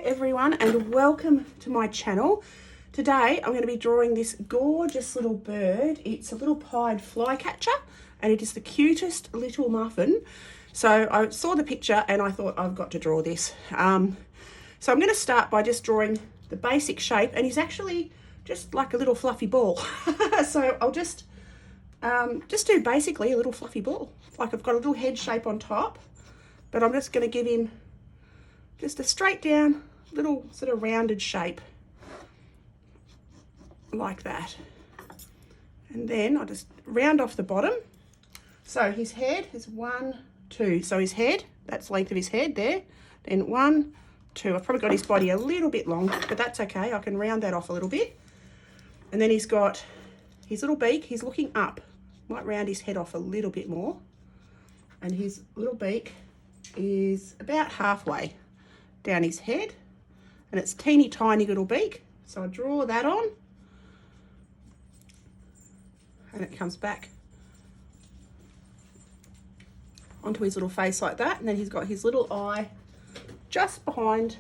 everyone, and welcome to my channel. Today I'm going to be drawing this gorgeous little bird. It's a little pied flycatcher and it is the cutest little muffin. So I saw the picture and I thought I've got to draw this. So I'm going to start by just drawing the basic shape, and he's actually just like a little fluffy ball. So I'll just do basically a little fluffy ball. Like I've got a little head shape on top, but I'm just going to give him just a straight down little sort of rounded shape like that. And then I'll just round off the bottom. So his head is 1, 2. So his head, that's the length of his head there. Then 1, 2. I've probably got his body a little bit long, but that's okay. I can round that off a little bit. And then he's got his little beak. He's looking up. Might round his head off a little bit more. And his little beak is about halfway down his head. And it's teeny tiny little beak. So I draw that on. And it comes back onto his little face like that. And then he's got his little eye just behind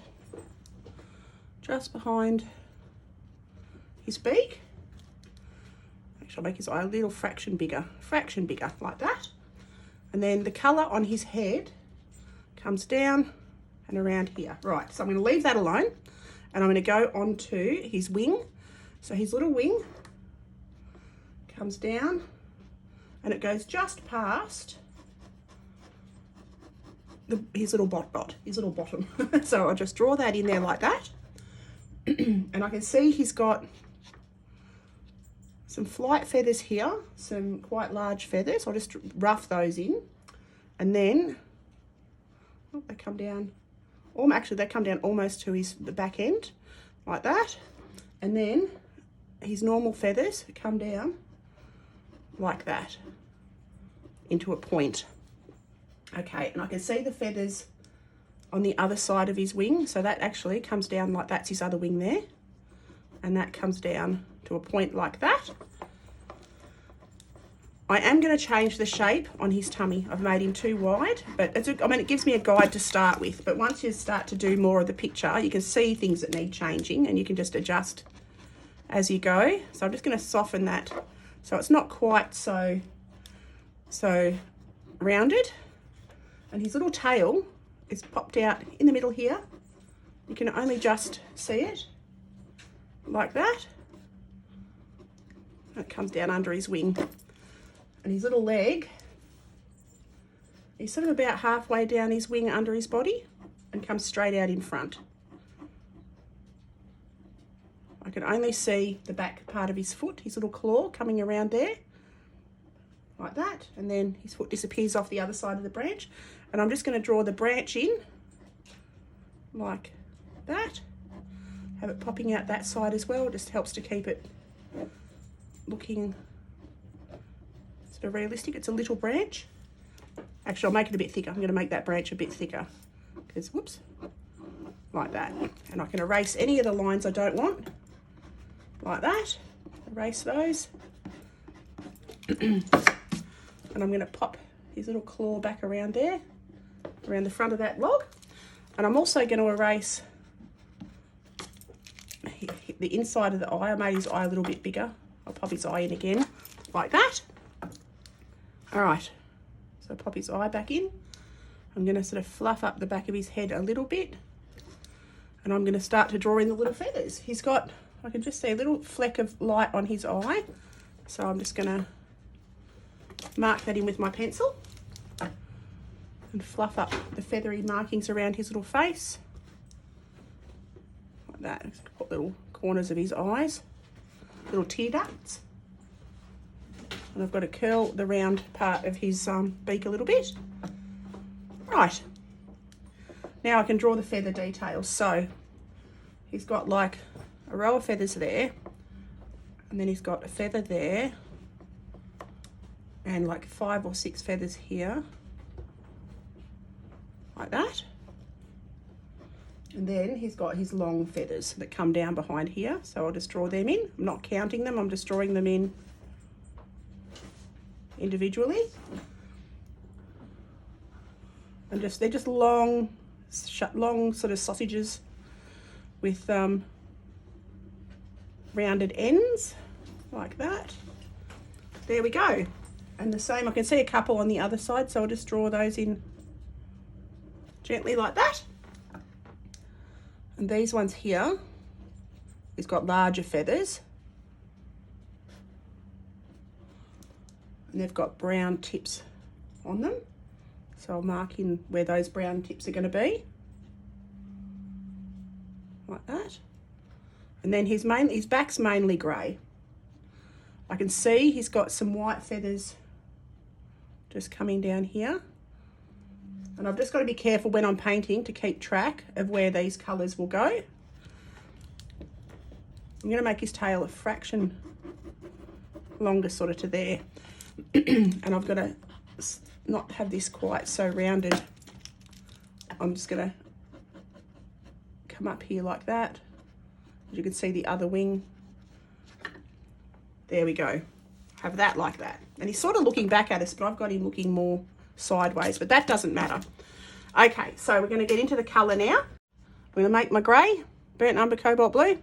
his beak. Actually, I'll make his eye a little fraction bigger like that. And then the colour on his head comes down and around here. Right, so I'm going to leave that alone and I'm going to go on to his wing. So his little wing comes down and it goes just past his little bottom. So I'll just draw that in there like that. And I can see he's got some flight feathers here, some quite large feathers. I'll just rough those in. And then they come down, actually they come down almost to the back end like that. And then his normal feathers come down like that into a point. Okay, and I can see the feathers on the other side of his wing. So that actually comes down like that's his other wing there. And that comes down to a point like that. I am going to change the shape on his tummy. I've made him too wide, but it gives me a guide to start with. But once you start to do more of the picture, you can see things that need changing and you can just adjust as you go. So I'm just going to soften that so it's not quite so rounded. And his little tail is popped out in the middle here. You can only just see it like that. It comes down under his wing. And his little leg is sort of about halfway down his wing under his body and comes straight out in front. I can only see the back part of his foot, his little claw coming around there like that, and then his foot disappears off the other side of the branch. And I'm just going to draw the branch in like that. Have it popping out that side as well. It just helps to keep it looking sort of realistic. It's a little branch. Actually, I'll make it a bit thicker. I'm going to make that branch a bit thicker because, whoops, like that. And I can erase any of the lines I don't want like that. Erase those. And I'm going to pop his little claw back around there, around the front of that log. And I'm also going to erase the inside of the eye. I made his eye a little bit bigger. I'll pop his eye in again, like that. All right, so pop his eye back in. I'm going to sort of fluff up the back of his head a little bit. And I'm going to start to draw in the little feathers. He's got, I can just see a little fleck of light on his eye. So I'm just going to mark that in with my pencil and fluff up the feathery markings around his little face like that. Put little corners of his eyes, little tear ducts, and I've got to curl the round part of his beak a little bit. Right, now I can draw the feather details. So he's got like a row of feathers there, and then he's got a feather there, and like 5 or 6 feathers here, like that. And then he's got his long feathers that come down behind here. So I'll just draw them in. I'm not counting them, I'm just drawing them in individually. And they're just long sort of sausages with rounded ends like that. There we go. And the same, I can see a couple on the other side, so I'll just draw those in gently like that. And these ones here, he's got larger feathers. And they've got brown tips on them. So I'll mark in where those brown tips are going to be. Like that. And then his back's mainly grey. I can see he's got some white feathers just coming down here. And I've just got to be careful when I'm painting to keep track of where these colours will go. I'm going to make his tail a fraction longer, sort of to there. And I've got to not have this quite so rounded. I'm just going to come up here like that. As you can see the other wing. There we go. Have that like that. And he's sort of looking back at us, but I've got him looking more sideways, but that doesn't matter. Okay, so we're going to get into the colour now. I'm going to make my grey, burnt umber cobalt blue,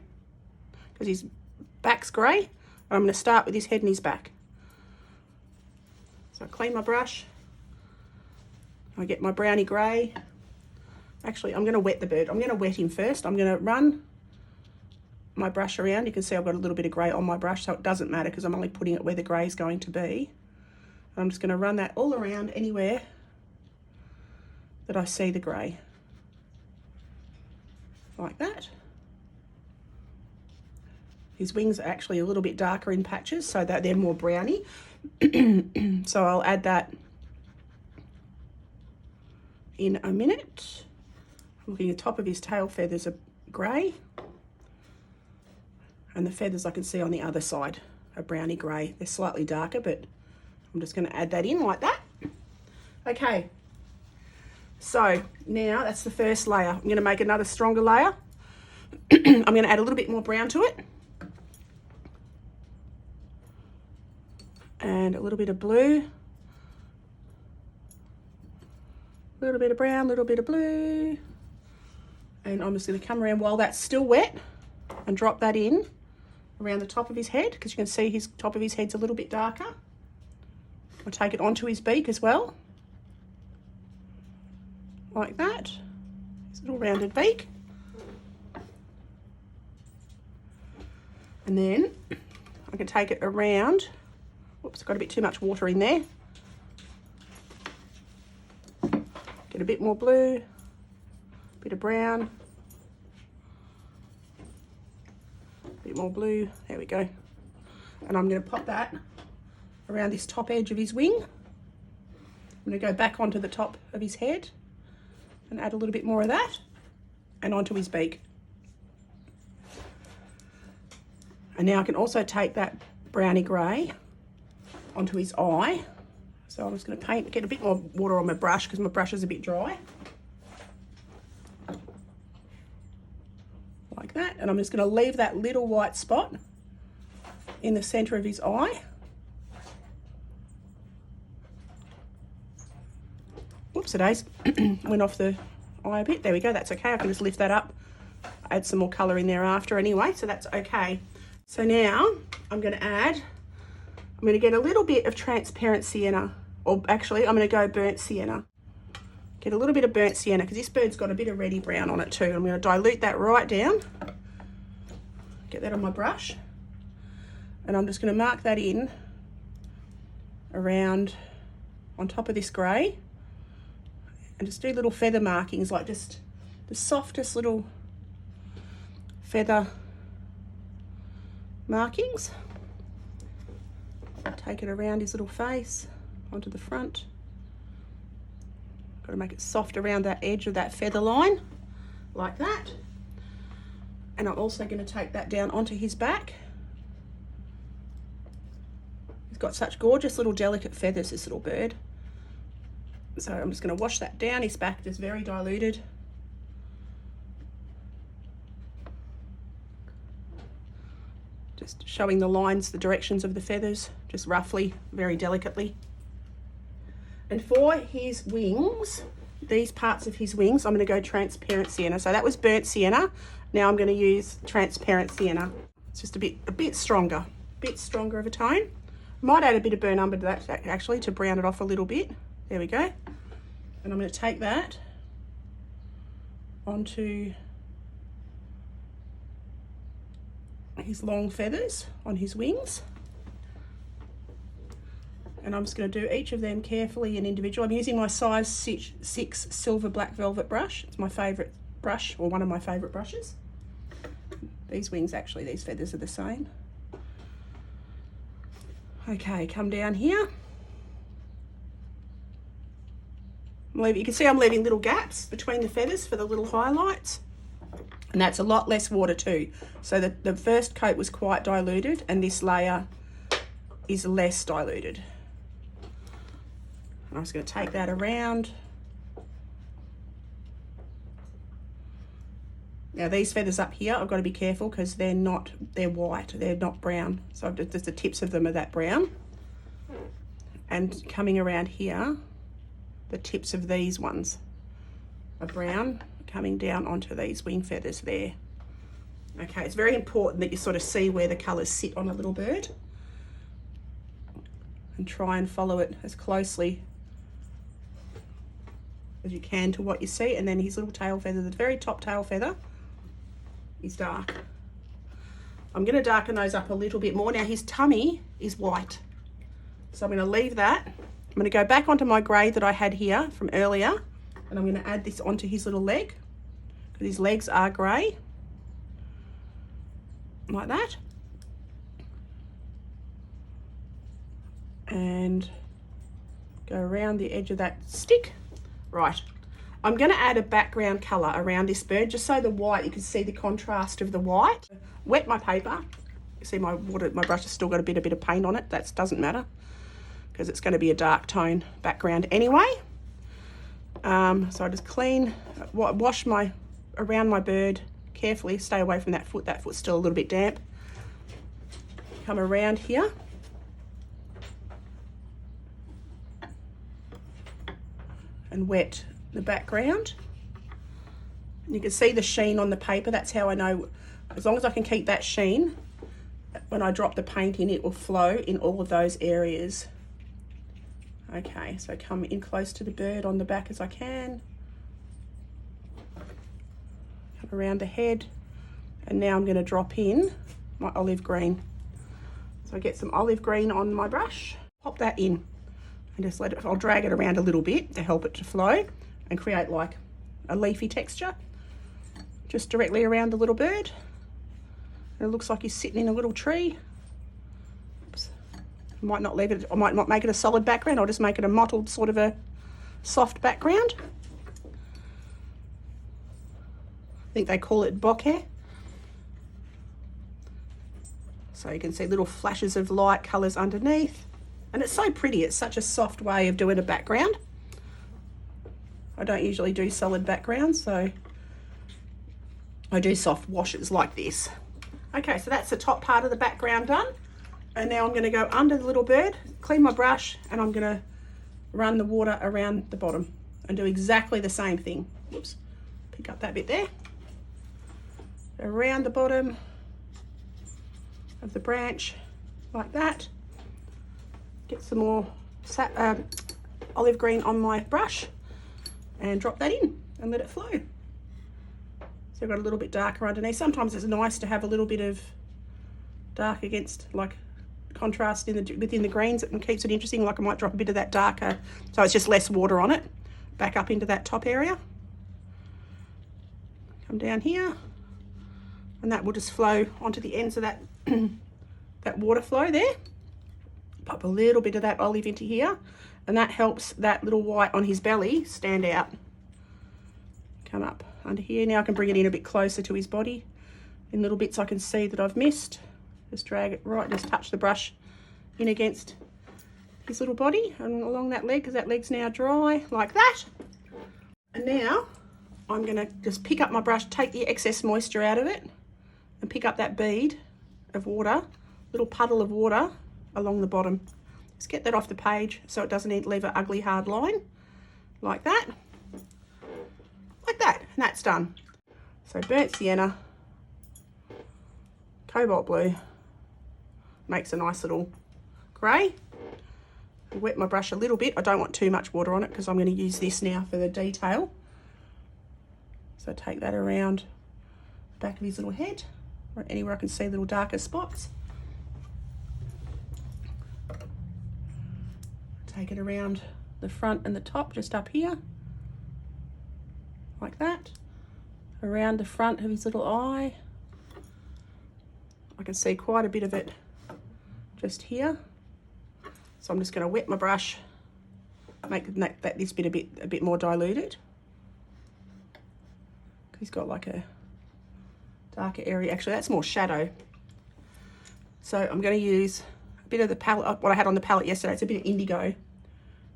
because his back's grey. And I'm going to start with his head and his back. So I clean my brush. I get my browny grey. Actually, I'm going to wet the bird. I'm going to wet him first. I'm going to run my brush around. You can see I've got a little bit of grey on my brush, so it doesn't matter because I'm only putting it where the grey is going to be. And I'm just going to run that all around anywhere that I see the grey. Like that. His wings are actually a little bit darker in patches so that they're more browny. So I'll add that in a minute. Looking at the top of his tail feathers are grey. And the feathers I can see on the other side are browny grey. They're slightly darker, but I'm just going to add that in like that. Okay. So now that's the first layer. I'm going to make another stronger layer. I'm going to add a little bit more brown to it. And a little bit of blue. A little bit of brown, a little bit of blue. And I'm just going to come around while that's still wet and drop that in around the top of his head, because you can see his top of his head's a little bit darker. I'll take it onto his beak as well. Like that. His little rounded beak. And then I can take it around. Whoops, got a bit too much water in there. Get a bit more blue, a bit of brown, a bit more blue, there we go. And I'm going to pop that around this top edge of his wing. I'm going to go back onto the top of his head and add a little bit more of that and onto his beak. And now I can also take that browny grey onto his eye. So I'm just going to get a bit more water on my brush because my brush is a bit dry. Like that. And I'm just going to leave that little white spot in the centre of his eye. Whoops, it went off the eye a bit. There we go, that's okay. I can just lift that up, add some more colour in there after anyway, so that's okay. So now I'm going to get a little bit of transparent sienna, or actually I'm going to go burnt sienna. Get a little bit of burnt sienna because this bird's got a bit of reddy brown on it too. I'm going to dilute that right down. Get that on my brush. And I'm just going to mark that in around on top of this grey. And just do little feather markings, like just the softest little feather markings. Take it around his little face, onto the front. Got to make it soft around that edge of that feather line, like that. And I'm also going to take that down onto his back. He's got such gorgeous little delicate feathers, this little bird. So I'm just going to wash that down. His back is very diluted. Just showing the lines, the directions of the feathers, just roughly, very delicately. And for his wings, these parts of his wings, I'm going to go transparent sienna. So that was burnt sienna. Now I'm going to use transparent sienna. It's just a bit stronger of a tone. Might add a bit of burnt umber to that actually to brown it off a little bit. There we go. And I'm going to take that onto his long feathers on his wings. And I'm just going to do each of them carefully and individual. I'm using my size 6 silver black velvet brush. It's my favourite brush, or one of my favourite brushes. These wings, actually, these feathers are the same. Okay, come down here. You can see I'm leaving little gaps between the feathers for the little highlights. And that's a lot less water too. So the first coat was quite diluted and this layer is less diluted. I'm just going to take that around. Now these feathers up here, I've got to be careful because they're white, they're not brown. So just the tips of them are that brown. And coming around here, the tips of these ones are brown, coming down onto these wing feathers there. Okay, it's very important that you sort of see where the colours sit on a little bird and try and follow it as closely as you can to what you see. And then his little tail feather, the very top tail feather, is dark. I'm going to darken those up a little bit more. Now his tummy is white, so I'm going to leave that. I'm going to go back onto my grey that I had here from earlier, and I'm going to add this onto his little leg because his legs are grey, like that. And go around the edge of that stick. Right, I'm going to add a background colour around this bird just so the white, you can see the contrast of the white. Wet my paper. You see my brush has still got a bit of paint on it. That doesn't matter because it's going to be a dark tone background anyway. So I just wash around my bird carefully, stay away from that foot. That foot's still a little bit damp. Come around here. And wet the background. You can see the sheen on the paper. That's how I know, as long as I can keep that sheen, when I drop the paint in, it will flow in all of those areas. Okay, so come in close to the bird on the back as I can. Come around the head. And now I'm going to drop in my olive green. So I get some olive green on my brush, pop that in. And just I'll drag it around a little bit to help it to flow and create like a leafy texture just directly around the little bird. And it looks like he's sitting in a little tree. Oops. I might not make it a solid background. I'll just make it a mottled sort of a soft background. I think they call it bokeh. So you can see little flashes of light colours underneath. And it's so pretty. It's such a soft way of doing a background. I don't usually do solid backgrounds, so I do soft washes like this. Okay, so that's the top part of the background done. And now I'm going to go under the little bird, clean my brush, and I'm going to run the water around the bottom and do exactly the same thing. Whoops, pick up that bit there. Around the bottom of the branch, like that. Get some more olive green on my brush and drop that in and let it flow. So I've got a little bit darker underneath. Sometimes it's nice to have a little bit of dark against, like, contrast within the greens. It keeps it interesting. Like I might drop a bit of that darker, so it's just less water on it, back up into that top area. Come down here, and that will just flow onto the ends of that that water flow there. Pop a little bit of that olive into here, and that helps that little white on his belly stand out. Come up under here. Now I can bring it in a bit closer to his body. In little bits I can see that I've missed. Just drag it right, just touch the brush in against his little body and along that leg, because that leg's now dry, like that. And now I'm going to just pick up my brush, take the excess moisture out of it, and pick up that bead of water, little puddle of water along the bottom. Just get that off the page so it doesn't leave an ugly hard line, like that, and that's done. So burnt sienna cobalt blue makes a nice little grey. Wet my brush a little bit. I don't want too much water on it because I'm going to use this now for the detail. So take that around the back of his little head, or anywhere I can see little darker spots. Take it around the front and the top, just up here, like that. Around the front of his little eye. I can see quite a bit of it just here. So I'm just going to wet my brush, make this bit a bit more diluted. He's got like a darker area. Actually, that's more shadow. So I'm going to use a bit of the palette, what I had on the palette yesterday. It's a bit of indigo.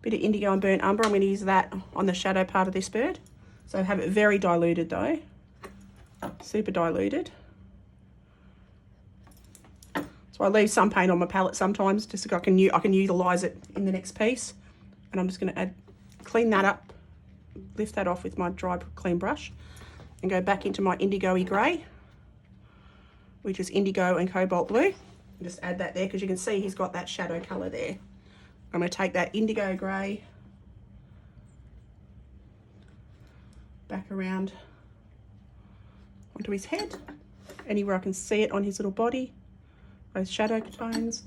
And burnt umber. I'm going to use that on the shadow part of this bird. So have it very diluted though. Super diluted. So I leave some paint on my palette sometimes just so I can utilise it in the next piece. And I'm just going to clean that up, lift that off with my dry clean brush and go back into my indigo-y grey, which is indigo and cobalt blue. And just add that there because you can see he's got that shadow colour there. I'm going to take that indigo grey back around onto his head, anywhere I can see it on his little body, those shadow tones,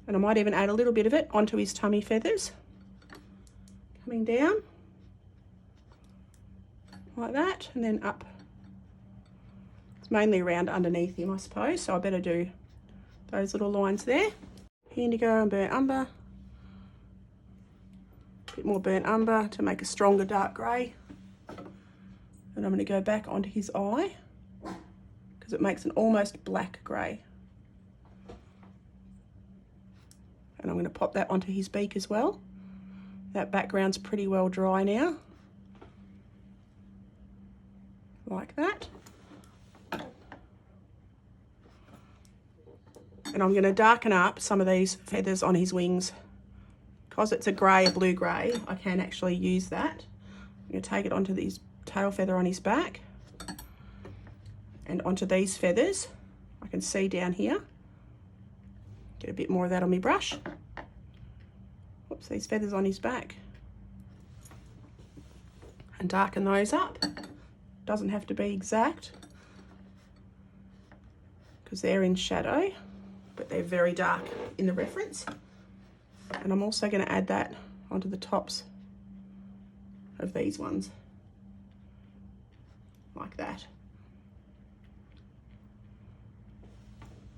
and I might even add a little bit of it onto his tummy feathers, coming down like that, and then up. It's mainly around underneath him, I suppose, so I better do those little lines there. Indigo and burnt umber, a bit more burnt umber to make a stronger dark grey, and I'm going to go back onto his eye because it makes an almost black grey. And I'm going to pop that onto his beak as well. That background's pretty well dry now. Like that. And I'm going to darken up some of these feathers on his wings. Because it's a grey, a blue grey, I can actually use that. I'm going to take it onto this tail feather on his back. And onto these feathers. I can see down here. Get a bit more of that on my brush. Whoops, these feathers on his back. And darken those up. Doesn't have to be exact because they're in shadow, but they're very dark in the reference. And I'm also going to add that onto the tops of these ones, like that.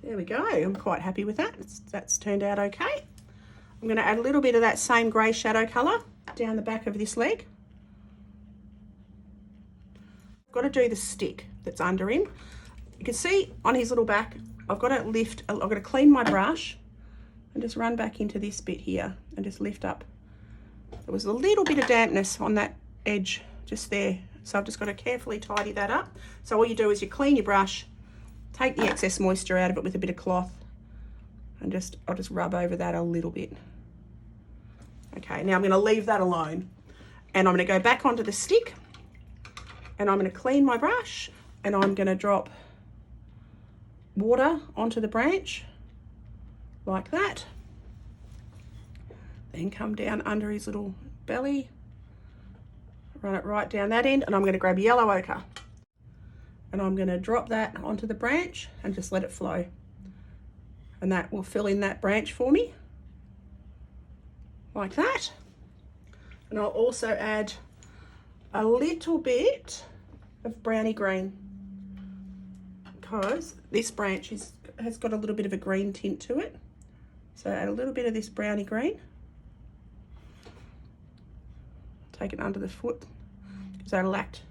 There we go. I'm quite happy with that. That's turned out okay. I'm going to add a little bit of that same grey shadow colour down the back of this leg. I've got to do the stick that's under him. You can see on his little back, I've got to clean my brush and just run back into this bit here and just lift up. There was a little bit of dampness on that edge just there. So I've just got to carefully tidy that up. So all you do is you clean your brush, take the excess moisture out of it with a bit of cloth, and I'll just rub over that a little bit. Okay, now I'm going to leave that alone. And I'm going to go back onto the stick, and I'm going to clean my brush, and I'm going to drop water onto the branch, like that. Then come down under his little belly, run it right down that end, and I'm going to grab yellow ochre. And I'm going to drop that onto the branch and just let it flow. And that will fill in that branch for me, like that. And I'll also add a little bit of browny green because this branch has got a little bit of a green tint to it. So add a little bit of this browny green. Take it under the foot because that'll act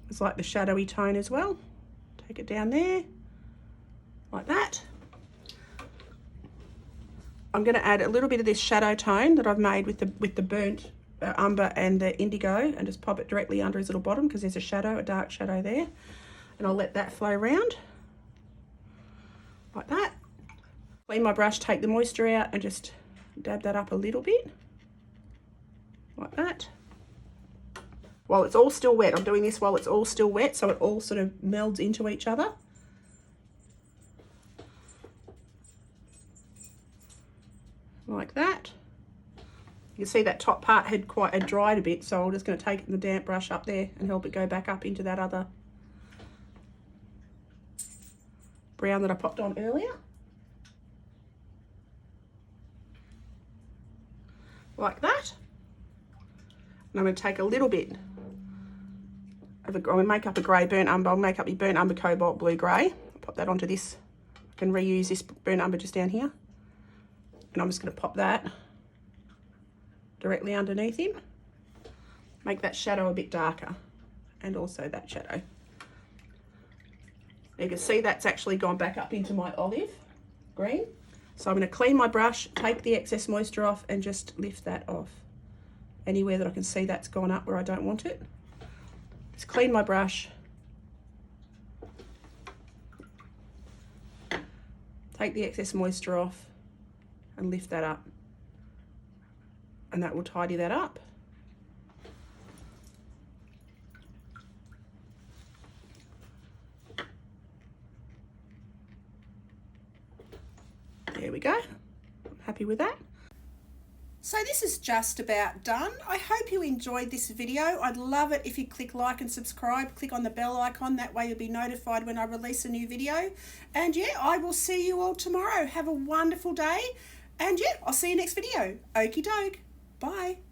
as like the shadowy tone as well. Take it down there, like that. I'm going to add a little bit of this shadow tone that I've made with the burnt umber and the indigo, and just pop it directly under his little bottom because there's a shadow, a dark shadow there. And I'll let that flow around, like that. Clean my brush, take the moisture out, and just dab that up a little bit, like that. While it's all still wet, I'm doing this while it's all still wet, so it all sort of melds into each other. like that. You can see that top part had dried a bit, so I'm just going to take the damp brush up there and help it go back up into that other brown that I popped on earlier. Like that. And I'm going to take a little bit of I'm going to make up a grey burnt umber. I'll make up your burnt umber cobalt blue grey. Pop that onto this. I can reuse this burnt umber just down here. And I'm just going to pop that directly underneath him. Make that shadow a bit darker. And also that shadow. You can see that's actually gone back up into my olive green. So I'm going to clean my brush, take the excess moisture off and just lift that off. Anywhere that I can see that's gone up where I don't want it. Just clean my brush. Take the excess moisture off and lift that up. And that will tidy that up. There we go. I'm happy with that. So this is just about done. I hope you enjoyed this video. I'd love it if you click like and subscribe. Click on the bell icon. That way you'll be notified when I release a new video. And yeah, I will see you all tomorrow. Have a wonderful day. And yeah, I'll see you next video. Okie doke. Bye.